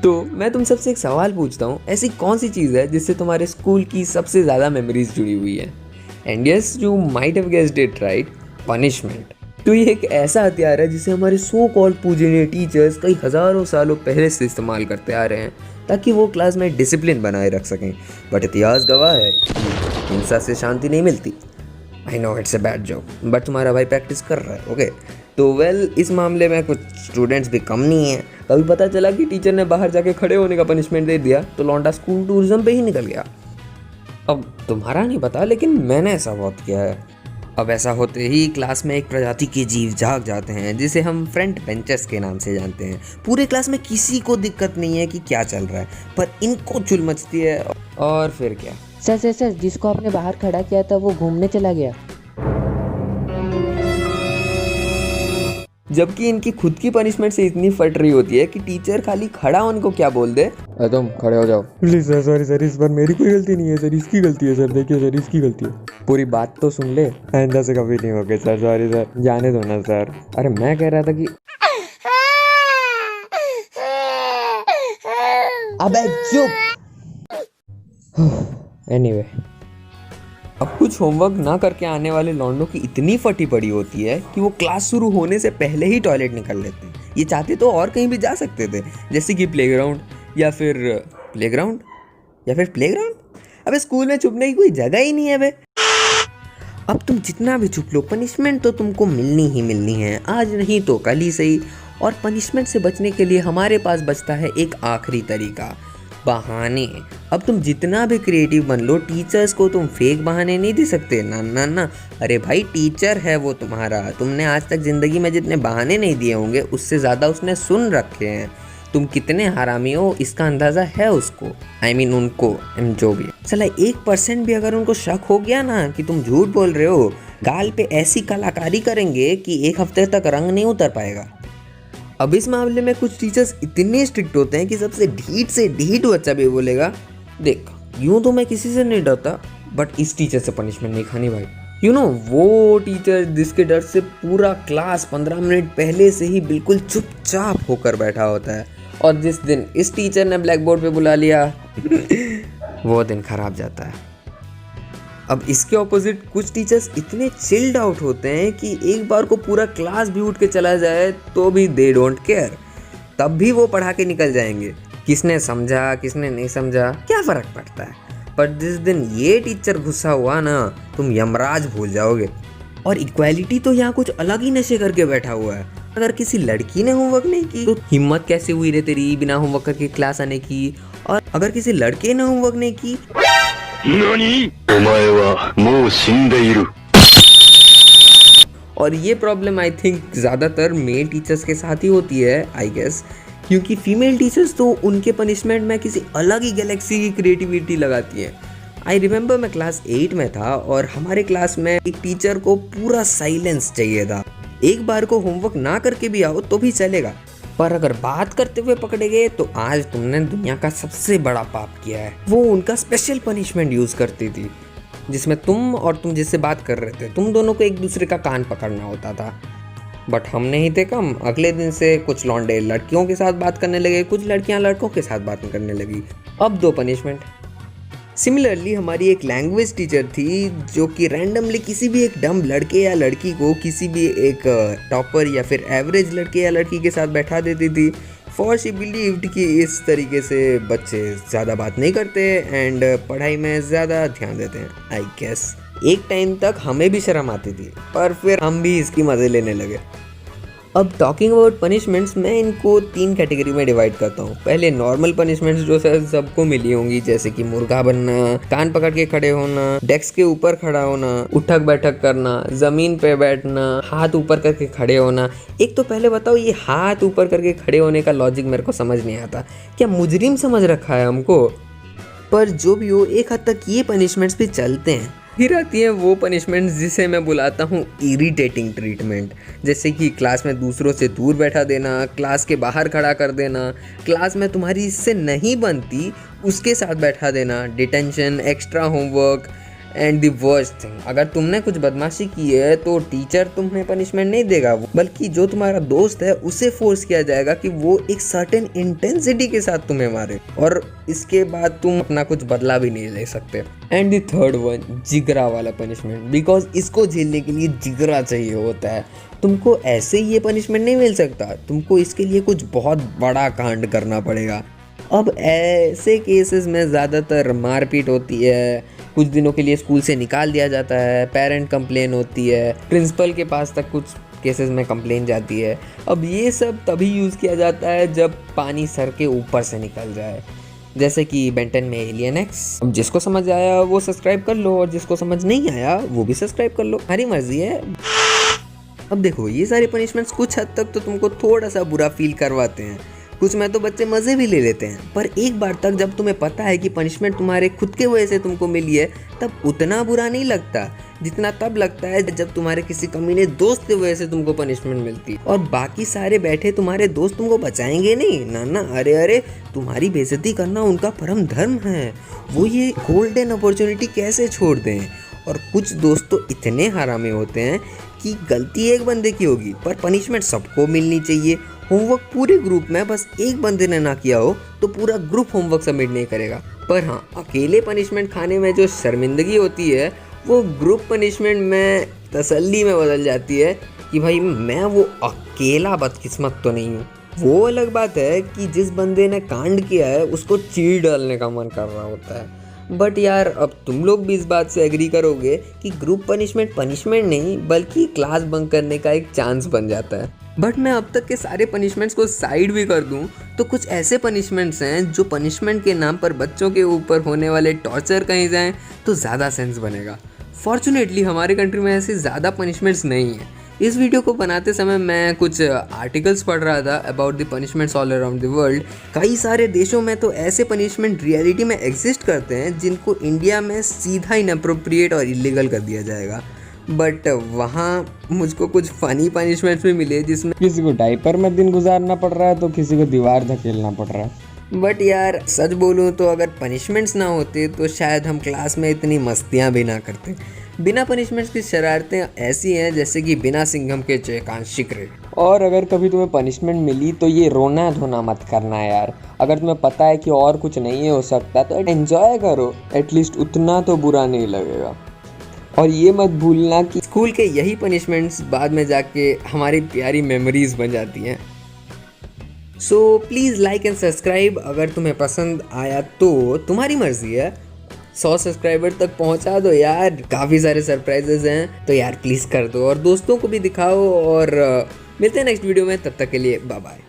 तो मैं तुम सबसे एक सवाल पूछता हूँ, ऐसी कौन सी चीज़ है जिससे तुम्हारे स्कूल की सबसे ज़्यादा मेमोरीज जुड़ी हुई है? And yes, you might have guessed it right, punishment. तो ये एक ऐसा हथियार है जिसे हमारे सो कॉल्ड पूजनीय टीचर्स कई हज़ारों सालों पहले से इस्तेमाल करते आ रहे हैं ताकि वो क्लास में डिसिप्लिन बनाए रख सकें। बट इतिहास गवाह है कि हिंसा से शांति नहीं मिलती। I know it's a bad job, but तुम्हारा भाई प्रैक्टिस कर रहा है, ओके? तो इस मामले में कुछ स्टूडेंट्स भी कम नहीं है। कभी पता चला कि टीचर ने बाहर जाके खड़े होने का पनिशमेंट दे दिया तो लौंडा स्कूल टूरिज्म पे ही निकल गया। अब तुम्हारा नहीं पता, लेकिन मैंने ऐसा बहुत किया है। अब ऐसा होते ही क्लास में एक प्रजाति के जीव जाग जाते हैं जिसे हम फ्रंट बेंचर्स के नाम से जानते हैं। पूरे क्लास में किसी को दिक्कत नहीं है कि क्या चल रहा है, पर इनको चुल मचती है। और फिर क्या? सर, जिसको आपने बाहर खड़ा किया था वो घूमने चला गया। जबकि इनकी खुद की पनिशमेंट से इतनी फट रही होती है कि टीचर खाली खड़ा उनको क्या बोल दे, तुम खड़े हो जाओ। प्लीज सर, सॉरी सर, इस बार मेरी कोई गलती नहीं है सर, इसकी गलती है सर, देखिए सर, इसकी गलती है। पूरी बात तो सुन ले। आइंदा से कभी नहीं होगा सर, सॉरी सर, जाने दो ना सर। अरे मैं कह रहा था कि अबे चुप। एनीवे, अब कुछ होमवर्क ना करके आने वाले लौंडों की इतनी फटी पड़ी होती है कि वो क्लास शुरू होने से पहले ही टॉयलेट निकल लेते हैं। ये चाहते तो और कहीं भी जा सकते थे, जैसे कि प्लेग्राउंड या फिर प्लेग्राउंड। अबे स्कूल में छुपने की कोई जगह ही नहीं है बे। अब तुम जितना भी छुप लो, पनिशमेंट तो तुमको मिलनी ही मिलनी है, आज नहीं तो कल ही सही। और पनिशमेंट से बचने के लिए हमारे पास बचता है एक आखिरी तरीका, बहाने। अब तुम जितना भी क्रिएटिव बन लो, टीचर्स को तुम फेक बहाने नहीं दे सकते ना ना ना। अरे भाई, टीचर है वो तुम्हारा। तुमने आज तक ज़िंदगी में जितने बहाने नहीं दिए होंगे उससे ज़्यादा उसने सुन रखे हैं। तुम कितने हरामी हो इसका अंदाज़ा है उसको, उनको, जो भी। चला 1% भी अगर उनको शक हो गया ना कि तुम झूठ बोल रहे हो, गाल पे ऐसी कलाकारी करेंगे कि 1 हफ्ते तक रंग नहीं उतर पाएगा। अब इस मामले में कुछ टीचर्स इतने स्ट्रिक्ट होते हैं कि सबसे ढीठ से ढीठ बच्चा भी बोलेगा, देख यूं तो मैं किसी से नहीं डरता, बट इस टीचर से पनिशमेंट नहीं खानी भाई। वो टीचर जिसके डर से पूरा क्लास 15 मिनट पहले से ही बिल्कुल चुपचाप होकर बैठा होता है, और जिस दिन इस टीचर ने ब्लैक बोर्ड पे बुला लिया वो दिन खराब जाता है। अब इसके ऑपोजिट कुछ टीचर्स इतने चिल्ड आउट होते हैं कि एक बार को पूरा क्लास भी उठ के चला जाए तो भी दे डोंट केयर, तब भी वो पढ़ा के निकल जाएंगे। किसने समझा किसने नहीं समझा क्या फ़र्क पड़ता है। पर जिस दिन ये टीचर गुस्सा हुआ ना, तुम यमराज भूल जाओगे। और इक्वालिटी तो यहाँ कुछ अलग ही नशे करके बैठा हुआ है। अगर किसी लड़की ने होमवर्क नहीं की तो हिम्मत कैसे हुई रे तेरी बिना होमवर्क करके क्लास आने की, और अगर किसी लड़के ने होमवर्क नहीं की, और ये प्रॉब्लम आई थिंक ज़्यादातर मेल टीचर्स के साथ ही होती है आई गेस, क्योंकि फीमेल टीचर्स तो उनके पनिशमेंट में किसी अलग ही गैलेक्सी की क्रिएटिविटी लगाती हैं। आई रिमेंबर मैं क्लास 8 में था और हमारे क्लास में एक टीचर को पूरा साइलेंस चाहिए था। एक बार को होमवर्क ना करके भी आओ तो भी चलेगा, पर अगर बात करते हुए पकड़े गए तो आज तुमने दुनिया का सबसे बड़ा पाप किया है। वो उनका स्पेशल पनिशमेंट यूज़ करती थी, जिसमें तुम जिससे बात कर रहे थे, तुम दोनों को एक दूसरे का कान पकड़ना होता था। बट हम नहीं थे कम। अगले दिन से कुछ लौंडे लड़कियों के साथ बात करने लगे, कुछ लड़कियां लड़कों के साथ बात करने लगी। अब 2 पनिशमेंट। सिमिलरली हमारी एक लैंग्वेज टीचर थी जो कि रैंडमली किसी भी एक डम लड़के या लड़की को किसी भी एक टॉपर या फिर एवरेज लड़के या लड़की के साथ बैठा देती थी, फॉर शी बिलीव्ड कि इस तरीके से बच्चे ज़्यादा बात नहीं करते एंड पढ़ाई में ज़्यादा ध्यान देते हैं। आई गेस एक टाइम तक हमें भी शर्म आती थी, पर फिर हम भी इसकी मज़े लेने लगे। अब टॉकिंग अबाउट पनिशमेंट्स, मैं इनको 3 कैटेगरी में डिवाइड करता हूँ। पहले नॉर्मल पनिशमेंट्स जो सबको मिली होंगी, जैसे कि मुर्गा बनना, कान पकड़ के खड़े होना, डेस्क के ऊपर खड़ा होना, उठक बैठक करना, जमीन पे बैठना, हाथ ऊपर करके खड़े होना। एक तो पहले बताओ, ये हाथ ऊपर करके खड़े होने का लॉजिक मेरे को समझ नहीं आता। क्या मुजरिम समझ रखा है हमको? पर जो भी हो, एक हद तक ये पनिशमेंट्स भी चलते हैं। फिर आती है वो पनिशमेंट जिसे मैं बुलाता हूँ इरिटेटिंग ट्रीटमेंट, जैसे कि क्लास में दूसरों से दूर बैठा देना, क्लास के बाहर खड़ा कर देना, क्लास में तुम्हारी इससे नहीं बनती उसके साथ बैठा देना, detention, extra homework and the worst thing, अगर तुमने कुछ बदमाशी की है तो टीचर तुम्हें पनिशमेंट नहीं देगा, बल्कि जो तुम्हारा दोस्त है उसे फोर्स किया जाएगा कि वो एक सर्टेन इंटेंसिटी के साथ तुम्हें मारे, और इसके बाद तुम अपना कुछ बदला भी नहीं ले सकते। एंड द थर्ड वन, जिगरा वाला पनिशमेंट, बिकॉज इसको झेलने के लिए जिगरा चाहिए होता है। तुमको ऐसे ही ये पनिशमेंट नहीं मिल सकता, तुमको इसके लिए कुछ बहुत बड़ा कांड करना पड़ेगा। अब ऐसे केसेस में ज़्यादातर मारपीट होती है, कुछ दिनों के लिए स्कूल से निकाल दिया जाता है, पेरेंट कंप्लेन होती है, प्रिंसिपल के पास तक कुछ केसेस में कंप्लेन जाती है। अब ये सब तभी यूज़ किया जाता है जब पानी सर के ऊपर से निकल जाए, जैसे कि बेंटन में एलियन एक्स। अब जिसको समझ आया वो सब्सक्राइब कर लो, और जिसको समझ नहीं आया वो भी सब्सक्राइब कर लो, हमारी मर्जी है। अब देखो, ये सारे पनिशमेंट्स कुछ हद तक तो तुमको थोड़ा सा बुरा फील करवाते हैं, कुछ में तो बच्चे मज़े भी ले लेते हैं, पर एक बार तक जब तुम्हें पता है कि पनिशमेंट तुम्हारे खुद के वजह से तुमको मिली है, तब उतना बुरा नहीं लगता जितना तब लगता है जब तुम्हारे किसी कमीने दोस्त की वजह से तुमको पनिशमेंट मिलती, और बाकी सारे बैठे तुम्हारे दोस्त तुमको बचाएंगे नहीं। ना, अरे तुम्हारी बेइज्जती करना उनका परम धर्म है, वो ये गोल्डन अपॉर्चुनिटी कैसे छोड़ दें। और कुछ दोस्त तो इतने हरामी होते हैं कि गलती एक बंदे की होगी पर पनिशमेंट सबको मिलनी चाहिए। होमवर्क पूरे ग्रुप में बस एक बंदे ने ना किया हो तो पूरा ग्रुप होमवर्क सबमिट नहीं करेगा, पर हाँ, अकेले पनिशमेंट खाने में जो शर्मिंदगी होती है वो ग्रुप पनिशमेंट में तसल्ली में बदल जाती है कि भाई मैं वो अकेला बदकिस्मत तो नहीं हूँ। वो अलग बात है कि जिस बंदे ने कांड किया है उसको चीड़ डालने का मन कर रहा होता है। बट यार, अब तुम लोग भी इस बात से एग्री करोगे कि ग्रुप पनिशमेंट नहीं बल्कि क्लास बंक करने का एक चांस बन जाता है। बट मैं अब तक के सारे पनिशमेंट्स को साइड भी कर दूं तो कुछ ऐसे पनिशमेंट्स हैं जो पनिशमेंट के नाम पर बच्चों के ऊपर होने वाले टॉर्चर कहीं जाएं तो ज़्यादा सेंस बनेगा। फॉर्चुनेटली हमारे कंट्री में ऐसे ज़्यादा पनिशमेंट्स नहीं हैं। इस वीडियो को बनाते समय मैं कुछ आर्टिकल्स पढ़ रहा था about the punishments all around the world. कई सारे देशों में तो ऐसे पनिशमेंट रियलिटी में एग्जिस्ट करते हैं जिनको इंडिया में सीधा इनअप्रोप्रिएट और इलीगल कर दिया जाएगा, बट वहाँ मुझको कुछ फ़नी पनिशमेंट्स भी मिले जिसमें किसी को डायपर में दिन गुजारना पड़ रहा है तो किसी को दीवार धकेलना पड़ रहा है। बट यार सच बोलूँ तो अगर पनिशमेंट्स ना होते तो शायद हम क्लास में इतनी मस्तियाँ भी ना करते। बिना पनिशमेंट्स की शरारतें ऐसी हैं जैसे कि बिना सिंघम के चेकांशिक रे। और अगर कभी तुम्हें पनिशमेंट मिली तो ये रोना धोना मत करना यार। अगर तुम्हें पता है कि और कुछ नहीं हो सकता तो एंजॉय करो, एटलीस्ट उतना तो बुरा नहीं लगेगा। और ये मत भूलना कि स्कूल के यही पनिशमेंट्स बाद में जाके हमारी प्यारी मेमोरीज बन जाती हैं। So please like and subscribe, अगर तुम्हें पसंद आया तो तुम्हारी मर्जी है। 100 सब्सक्राइबर तक पहुंचा दो यार, काफ़ी सारे सरप्राइजेज हैं तो यार प्लीज़ कर दो, और दोस्तों को भी दिखाओ। और मिलते हैं नेक्स्ट वीडियो में, तब तक के लिए बाय बाय।